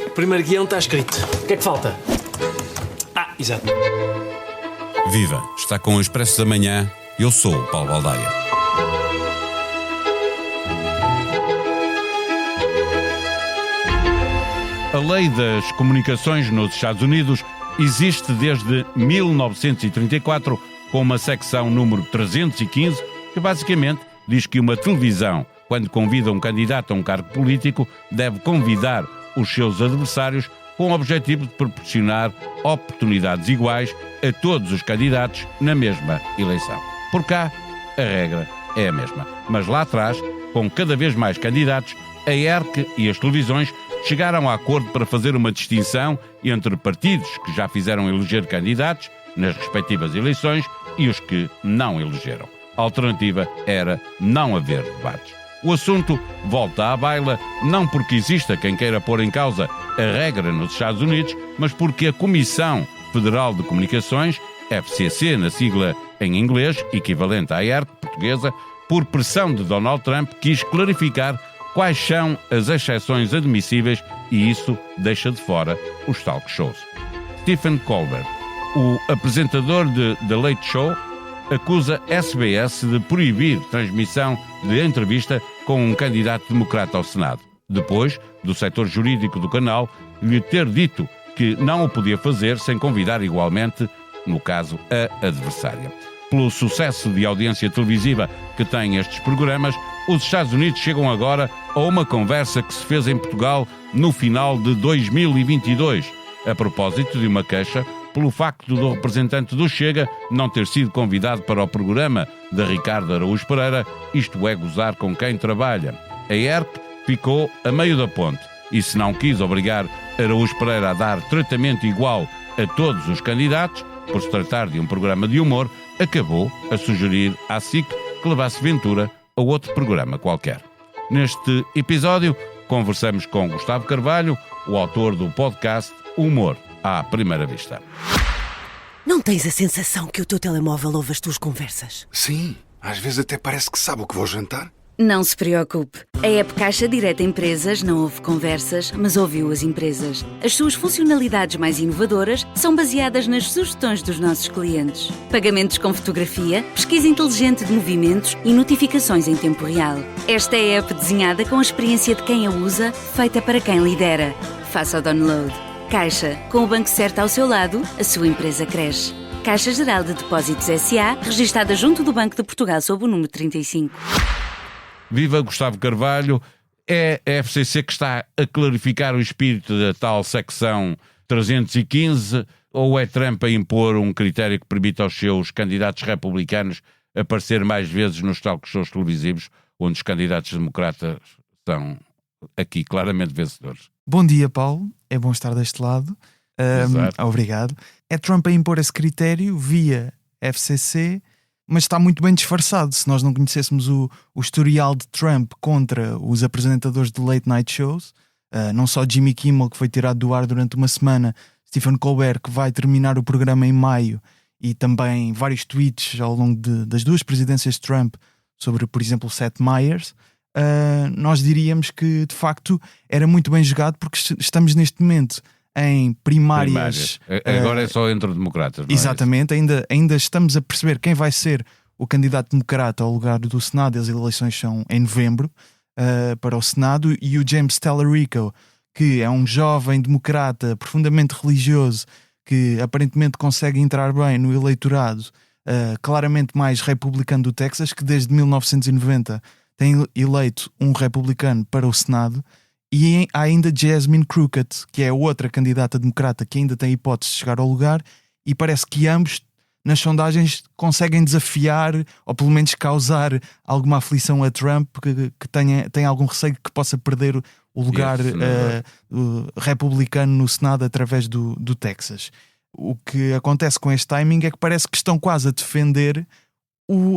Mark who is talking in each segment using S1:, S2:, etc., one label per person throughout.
S1: O primeiro guião está escrito. O que é que falta? Exato.
S2: Viva! Está com o Expresso da Manhã. Eu sou o Paulo Baldaia. A Lei das Comunicações nos Estados Unidos existe desde 1934 com uma secção número 315 que basicamente diz que uma televisão, quando convida um candidato a um cargo político, deve convidar os seus adversários com o objetivo de proporcionar oportunidades iguais a todos os candidatos na mesma eleição. Por cá, a regra é a mesma. Mas lá atrás, com cada vez mais candidatos, a ERC e as televisões chegaram a acordo para fazer uma distinção entre partidos que já fizeram eleger candidatos nas respectivas eleições e os que não elegeram. A alternativa era não haver debates. O assunto volta à baila não porque exista quem queira pôr em causa a regra nos Estados Unidos, mas porque a Comissão Federal de Comunicações, FCC na sigla em inglês, equivalente à ERC portuguesa, por pressão de Donald Trump, quis clarificar quais são as exceções admissíveis e isso deixa de fora os talk shows. Stephen Colbert, o apresentador de The Late Show, acusa SBS de proibir transmissão de entrevista com um candidato democrata ao Senado, depois do setor jurídico do canal lhe ter dito que não o podia fazer sem convidar igualmente, no caso, a adversária. Pelo sucesso de audiência televisiva que têm estes programas, os Estados Unidos chegam agora a uma conversa que se fez em Portugal no final de 2022, a propósito de uma queixa pelo facto do representante do Chega não ter sido convidado para o programa de Ricardo Araújo Pereira, isto é, gozar com quem trabalha. A ERC ficou a meio da ponte e, se não quis obrigar Araújo Pereira a dar tratamento igual a todos os candidatos, por se tratar de um programa de humor, acabou a sugerir à SIC que levasse Ventura a outro programa qualquer. Neste episódio, conversamos com Gustavo Carvalho, o autor do podcast Humor à Primeira Vista.
S3: Não tens a sensação que o teu telemóvel ouve as tuas conversas?
S4: Sim, às vezes até parece que sabe o que vou jantar.
S5: Não se preocupe. A app Caixa Direta Empresas não ouve conversas, mas ouviu as empresas. As suas funcionalidades mais inovadoras são baseadas nas sugestões dos nossos clientes. Pagamentos com fotografia, pesquisa inteligente de movimentos e notificações em tempo real. Esta é a app desenhada com a experiência de quem a usa, feita para quem lidera. Faça o download. Caixa, com o banco certo ao seu lado, a sua empresa cresce. Caixa Geral de Depósitos S.A., registada junto do Banco de Portugal sob o número 35.
S2: Viva Gustavo Carvalho. É a FCC que está a clarificar o espírito da tal secção 315 ou é Trump a impor um critério que permita aos seus candidatos republicanos aparecer mais vezes nos talk shows televisivos, onde os candidatos democratas são aqui claramente vencedores?
S6: Bom dia, Paulo. É bom estar deste lado. Obrigado. É Trump a impor esse critério via FCC, mas está muito bem disfarçado. Se nós não conhecêssemos o historial de Trump contra os apresentadores de late night shows, não só Jimmy Kimmel, que foi tirado do ar durante uma semana, Stephen Colbert, que vai terminar o programa em maio, e também vários tweets ao longo das duas presidências de Trump sobre, por exemplo, Seth Meyers, nós diríamos que de facto era muito bem jogado, porque estamos neste momento em primárias.
S2: Agora é só entre democratas, não
S6: exatamente,
S2: é
S6: ainda estamos a perceber quem vai ser o candidato democrata ao lugar do Senado. As eleições são em novembro para o Senado, e o James Tallarico, que é um jovem democrata profundamente religioso que aparentemente consegue entrar bem no eleitorado claramente mais republicano do Texas, que desde 1990 tem eleito um republicano para o Senado. E há ainda Jasmine Crockett, que é outra candidata democrata que ainda tem hipótese de chegar ao lugar, e parece que ambos, nas sondagens, conseguem desafiar, ou pelo menos causar alguma aflição a Trump, que tem algum receio que possa perder o lugar republicano no Senado através do Texas. O que acontece com este timing é que parece que estão quase a defender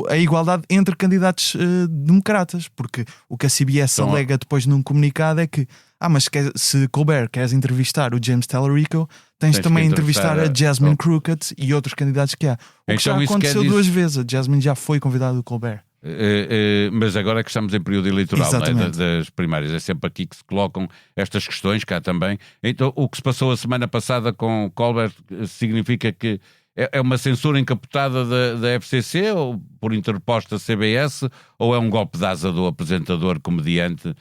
S6: a igualdade entre candidatos democratas, porque o que a CBS alega depois num comunicado é que mas se Colbert queres entrevistar o James Tallarico, tens também entrevistar a Jasmine Crockett e outros candidatos que há. O que já aconteceu duas vezes. A Jasmine já foi convidada do Colbert.
S2: Mas agora é que estamos em período eleitoral, não é?
S6: Exatamente.
S2: Das primárias. É sempre aqui que se colocam estas questões, cá também. Então, o que se passou a semana passada com Colbert significa que é uma censura encapotada da FCC, ou por interposta CBS, ou é um golpe de asa do apresentador comediante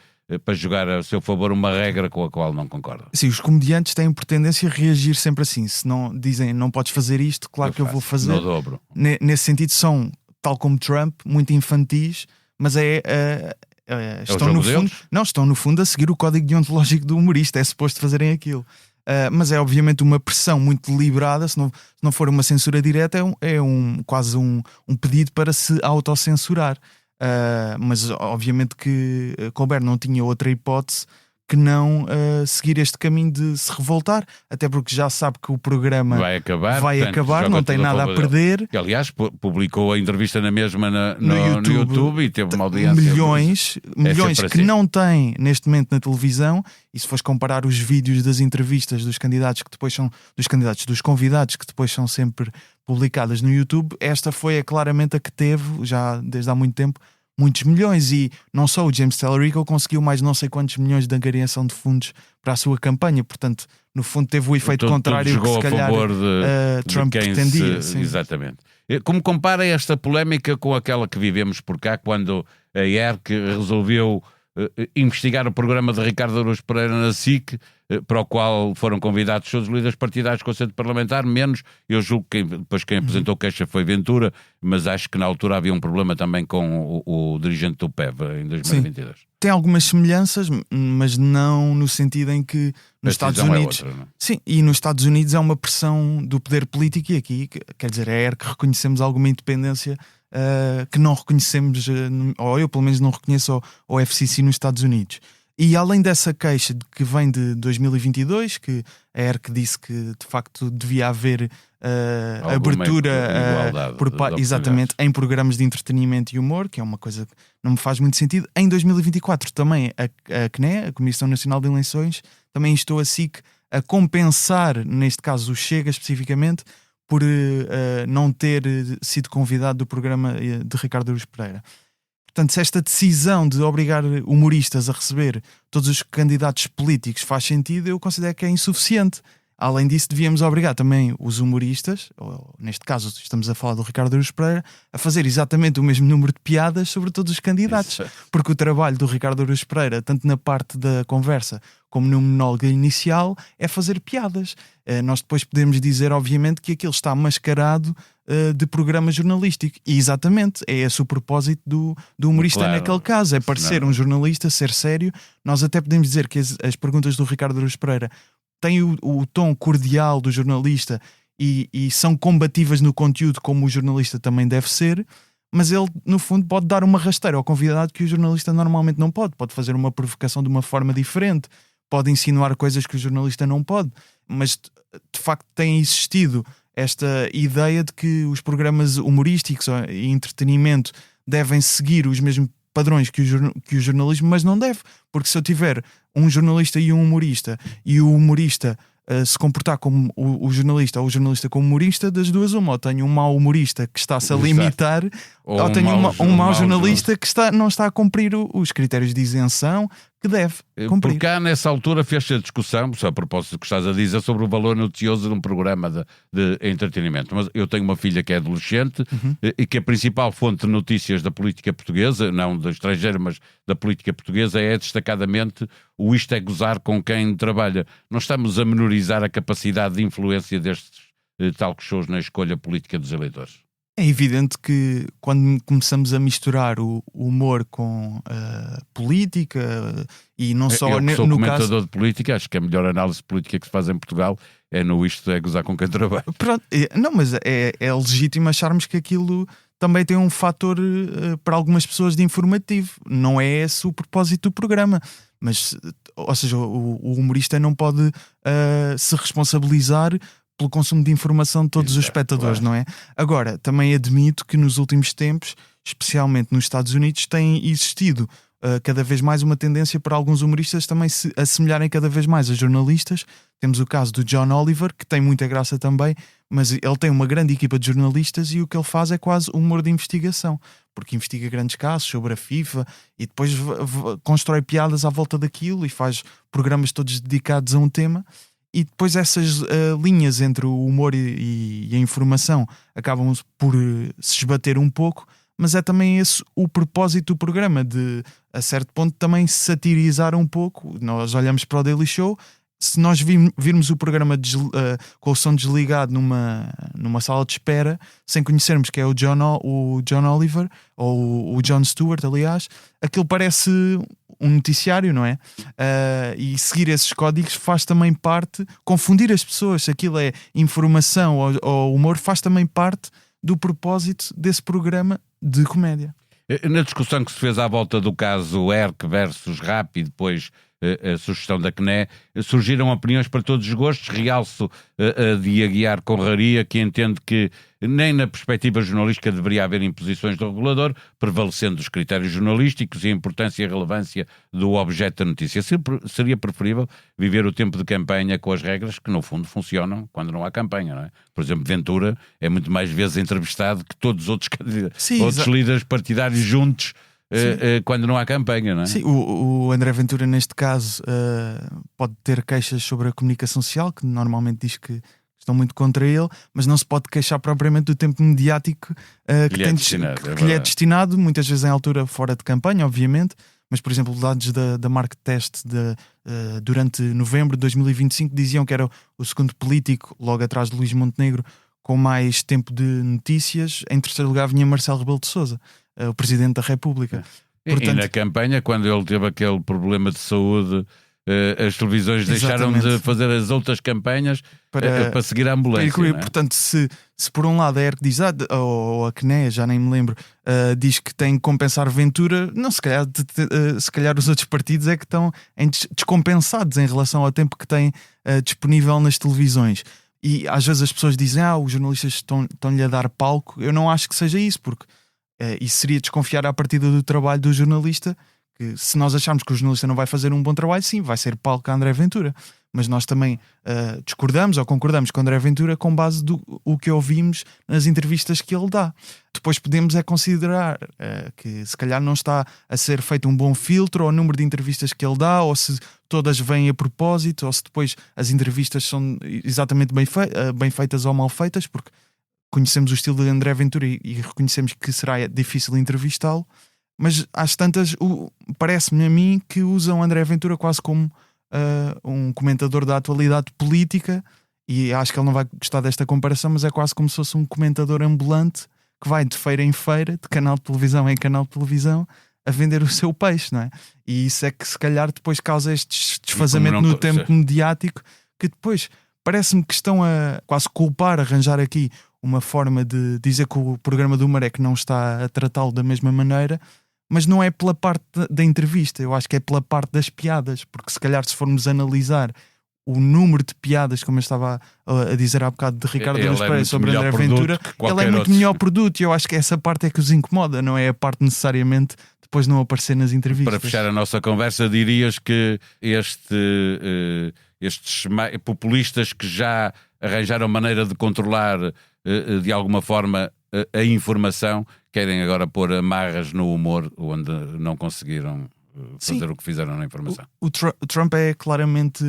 S2: para jogar a seu favor uma regra com a qual não concorda?
S6: Sim, os comediantes têm por tendência a reagir sempre assim. Se não dizem não podes fazer isto, claro que eu vou fazer.
S2: No dobro.
S6: Nesse sentido, são, tal como Trump, muito infantis, mas estão no fundo, estão no fundo a seguir o código deontológico do humorista. É suposto fazerem aquilo. Mas é obviamente uma pressão muito deliberada. Se não for uma censura direta, quase um pedido para se autocensurar. Mas obviamente que Colbert não tinha outra hipótese que não seguir este caminho de se revoltar, até porque já sabe que o programa
S2: vai acabar,
S6: não tem nada a perder.
S2: Que, aliás, publicou a entrevista na mesma no YouTube e teve uma audiência.
S6: Milhões que
S2: assim.
S6: Não tem neste momento na televisão. E se fores comparar os vídeos das entrevistas dos convidados que depois são sempre publicadas no YouTube, esta foi claramente a que teve, já desde há muito tempo, muitos milhões. E não só o James Tallarico conseguiu mais não sei quantos milhões de angariação de fundos para a sua campanha. Portanto, no fundo teve o efeito contrário que se calhar Trump pretendia.
S2: Exatamente. Como compara esta polémica com aquela que vivemos por cá, quando a ERC resolveu investigar o programa de Ricardo Araújo Pereira na SIC, para o qual foram convidados todos os líderes partidários do Conselho Parlamentar, menos, eu julgo que depois quem apresentou queixa foi Ventura, mas acho que na altura havia um problema também com o dirigente do PEV em 2022.
S6: Sim. Tem algumas semelhanças, mas não no sentido em que nos Estados Unidos...
S2: É outra, não?
S6: Sim, e nos Estados Unidos há uma pressão do poder político, e aqui, quer dizer, é que reconhecemos alguma independência que não reconhecemos, ou eu pelo menos não reconheço ao FCC nos Estados Unidos. E além dessa queixa que vem de 2022, que a ERC disse que de facto devia haver abertura exatamente em programas de entretenimento e humor, que é uma coisa que não me faz muito sentido. Em 2024 também a CNE, a Comissão Nacional de Eleições, também instou a SIC a compensar, neste caso o Chega especificamente, por não ter sido convidado do programa de Ricardo Araújo Pereira. Portanto, se esta decisão de obrigar humoristas a receber todos os candidatos políticos faz sentido, eu considero que é insuficiente. Além disso, devíamos obrigar também os humoristas, ou neste caso estamos a falar do Ricardo Araújo Pereira, a fazer exatamente o mesmo número de piadas sobre todos os candidatos. Porque o trabalho do Ricardo Araújo Pereira, tanto na parte da conversa como no monólogo inicial, é fazer piadas. Nós depois podemos dizer, obviamente, que aquilo está mascarado de programa jornalístico. E exatamente, é esse o propósito do humorista naquele caso, é parecer um jornalista, ser sério. Nós até podemos dizer que as perguntas do Ricardo Araújo Pereira têm o tom cordial do jornalista e são combativas no conteúdo, como o jornalista também deve ser, mas ele, no fundo, pode dar uma rasteira ao convidado que o jornalista normalmente não pode. Pode fazer uma provocação de uma forma diferente, pode insinuar coisas que o jornalista não pode, mas de facto tem existido esta ideia de que os programas humorísticos e entretenimento devem seguir os mesmos padrões que o jornalismo, mas não deve, porque se eu tiver um jornalista e um humorista, e o humorista se comportar como o jornalista, ou o jornalista como humorista, das duas uma, ou tenho um mau humorista que está-se a limitar, ou tenho um mau jornalista que não está a cumprir os critérios de isenção que deve cumprir.
S2: Por cá, nessa altura, fez-se a discussão, a propósito do que estás a dizer, sobre o valor noticioso de um programa de entretenimento. Mas eu tenho uma filha que é adolescente e que a principal fonte de notícias da política portuguesa, não do estrangeiro, mas da política portuguesa, é destacadamente o Isto é Gozar com quem trabalha. Não estamos a menorizar a capacidade de influência destes talk shows na escolha política dos eleitores?
S6: É evidente que quando começamos a misturar o humor com política, e não só
S2: eu que sou
S6: no
S2: comentador
S6: caso
S2: de política, acho que a melhor análise política que se faz em Portugal é no Isto é Gozar com quem trabalha.
S6: Pronto, não, mas é legítimo acharmos que aquilo também tem um fator para algumas pessoas de informativo. Não é esse o propósito do programa. Mas, ou seja, o humorista não pode se responsabilizar pelo consumo de informação de todos os espectadores, claro. Não é? Agora, também admito que nos últimos tempos, especialmente nos Estados Unidos, tem existido cada vez mais uma tendência para alguns humoristas também se assemelharem cada vez mais a jornalistas. Temos o caso do John Oliver, que tem muita graça também, mas ele tem uma grande equipa de jornalistas e o que ele faz é quase humor de investigação, porque investiga grandes casos sobre a FIFA e depois constrói piadas à volta daquilo e faz programas todos dedicados a um tema. E depois essas linhas entre o humor e a informação acabam por se esbater um pouco, mas é também esse o propósito do programa, de a certo ponto também satirizar um pouco. Nós olhamos para o Daily Show, se nós virmos o programa com o som desligado numa sala de espera, sem conhecermos que é o John Oliver ou o Jon Stewart, aliás, aquilo parece um noticiário, não é? E seguir esses códigos faz também parte, confundir as pessoas, se aquilo é informação ou humor, faz também parte do propósito desse programa de comédia.
S2: Na discussão que se fez à volta do caso ERC versus RAP e depois a sugestão da CNE, surgiram opiniões para todos os gostos. Realço a de Aguiar Conraria, que entende que nem na perspectiva jornalística deveria haver imposições do regulador, prevalecendo os critérios jornalísticos e a importância e a relevância do objeto da notícia. Seria preferível viver o tempo de campanha com as regras que, no fundo, funcionam quando não há campanha, não é? Por exemplo, Ventura é muito mais vezes entrevistado que todos os outros líderes partidários juntos, quando não há campanha, não é?
S6: Sim, o André Ventura, neste caso, pode ter queixas sobre a comunicação social, que normalmente diz que estão muito contra ele, mas não se pode queixar propriamente do tempo mediático que lhe é destinado, muitas vezes em altura fora de campanha, obviamente. Mas, por exemplo, dados da Market Test durante novembro de 2025 diziam que era o segundo político, logo atrás de Luís Montenegro, com mais tempo de notícias. Em terceiro lugar vinha Marcelo Rebelo de Sousa, o Presidente da República.
S2: Portanto, e na campanha, quando ele teve aquele problema de saúde, as televisões deixaram de fazer as outras campanhas para seguir a ambulância. Não é?
S6: Portanto, se por um lado a ERC diz, ou a CNE, já nem me lembro, diz que tem que compensar Ventura, não, se calhar os outros partidos é que estão descompensados em relação ao tempo que têm disponível nas televisões. E às vezes as pessoas dizem, os jornalistas estão-lhe a dar palco. Eu não acho que seja isso, porque isso seria desconfiar à partida do trabalho do jornalista, que se nós acharmos que o jornalista não vai fazer um bom trabalho, sim, vai ser palco a André Ventura. Mas nós também discordamos ou concordamos com André Ventura com base do que ouvimos nas entrevistas que ele dá. Depois podemos considerar que se calhar não está a ser feito um bom filtro ao número de entrevistas que ele dá, ou se todas vêm a propósito, ou se depois as entrevistas são exatamente bem feitas ou mal feitas, porque conhecemos o estilo de André Ventura e reconhecemos que será difícil entrevistá-lo. Mas às tantas, parece-me a mim que usam André Ventura quase como um comentador da atualidade política, e acho que ele não vai gostar desta comparação, mas é quase como se fosse um comentador ambulante que vai de feira em feira, de canal de televisão em canal de televisão, a vender o seu peixe, não é? E isso é que se calhar depois causa este desfazamento no tempo mediático, que depois parece-me que estão a quase culpar, arranjar aqui uma forma de dizer que o programa do humor é que não está a tratá-lo da mesma maneira, mas não é pela parte da entrevista, eu acho que é pela parte das piadas, porque se calhar se formos analisar o número de piadas, como eu estava a dizer há bocado de Ricardo Araújo Pereira sobre André Ventura, ele é muito melhor produto, e eu acho que essa parte é que os incomoda, não é a parte necessariamente depois não aparecer nas entrevistas.
S2: Para fechar a nossa conversa, dirias que estes populistas que já arranjaram maneira de controlar de alguma forma a informação, querem agora pôr amarras no humor onde não conseguiram fazer o que fizeram na informação.
S6: O Trump é claramente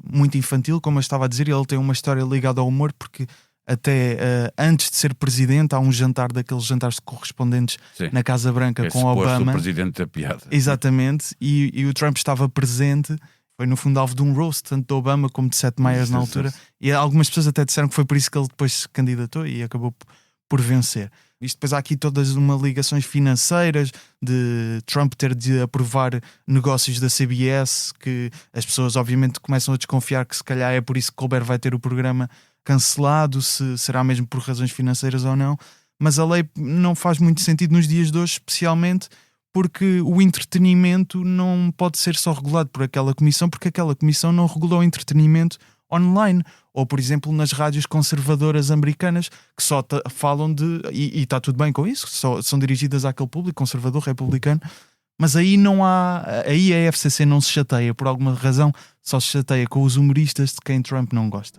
S6: muito infantil, como eu estava a dizer, ele tem uma história ligada ao humor, porque até antes de ser presidente há um jantar, daqueles jantares correspondentes na Casa Branca com Obama.
S2: O presidente da piada.
S6: Exatamente, e o Trump estava presente, foi no fundo alvo de um roast, tanto de Obama como de Seth Meyers na altura, e algumas pessoas até disseram que foi por isso que ele depois se candidatou e acabou por vencer. Isto depois há aqui todas ligações financeiras de Trump ter de aprovar negócios da CBS, que as pessoas obviamente começam a desconfiar que se calhar é por isso que Colbert vai ter o programa cancelado, se será mesmo por razões financeiras ou não, mas a lei não faz muito sentido nos dias de hoje, especialmente porque o entretenimento não pode ser só regulado por aquela comissão, porque aquela comissão não regulou o entretenimento online, ou por exemplo nas rádios conservadoras americanas que só falam de, e está tudo bem com isso, só são dirigidas àquele público conservador, republicano, Mas aí não há. Aí a FCC não se chateia por alguma razão, só se chateia com os humoristas de quem Trump não gosta.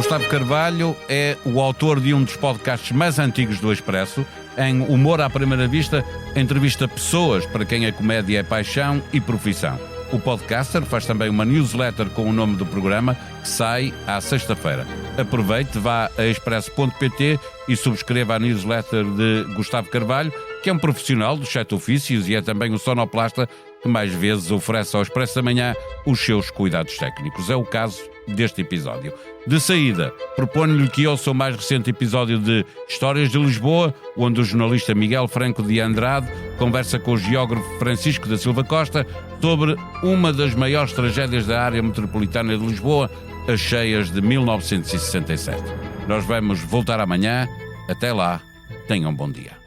S2: Gustavo Carvalho é o autor de um dos podcasts mais antigos do Expresso. Em Humor à Primeira Vista, entrevista pessoas para quem a comédia é paixão e profissão. O podcaster faz também uma newsletter com o nome do programa, que sai à sexta-feira. Aproveite, vá a expresso.pt e subscreva a newsletter de Gustavo Carvalho, que é um profissional dos 7 ofícios e é também o sonoplasta que mais vezes oferece ao Expresso da Manhã os seus cuidados técnicos. É o caso deste episódio. De saída, proponho-lhe que ouça o mais recente episódio de Histórias de Lisboa, onde o jornalista Miguel Franco de Andrade conversa com o geógrafo Francisco da Silva Costa sobre uma das maiores tragédias da área metropolitana de Lisboa, as cheias de 1967. Nós vamos voltar amanhã. Até lá, tenham um bom dia.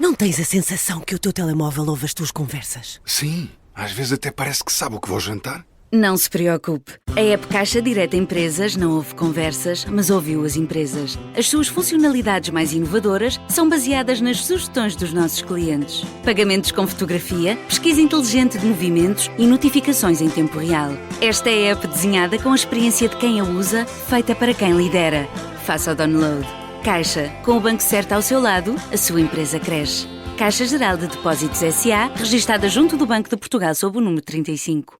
S3: Não tens a sensação que o teu telemóvel ouve as tuas conversas?
S4: Sim, às vezes até parece que sabe o que vou jantar.
S5: Não se preocupe. A app Caixa Direta Empresas não ouve conversas, mas ouviu as empresas. As suas funcionalidades mais inovadoras são baseadas nas sugestões dos nossos clientes. Pagamentos com fotografia, pesquisa inteligente de movimentos e notificações em tempo real. Esta é a app desenhada com a experiência de quem a usa, feita para quem lidera. Faça o download. Caixa, com o banco certo ao seu lado, a sua empresa cresce. Caixa Geral de Depósitos S.A., registada junto do Banco de Portugal sob o número 35.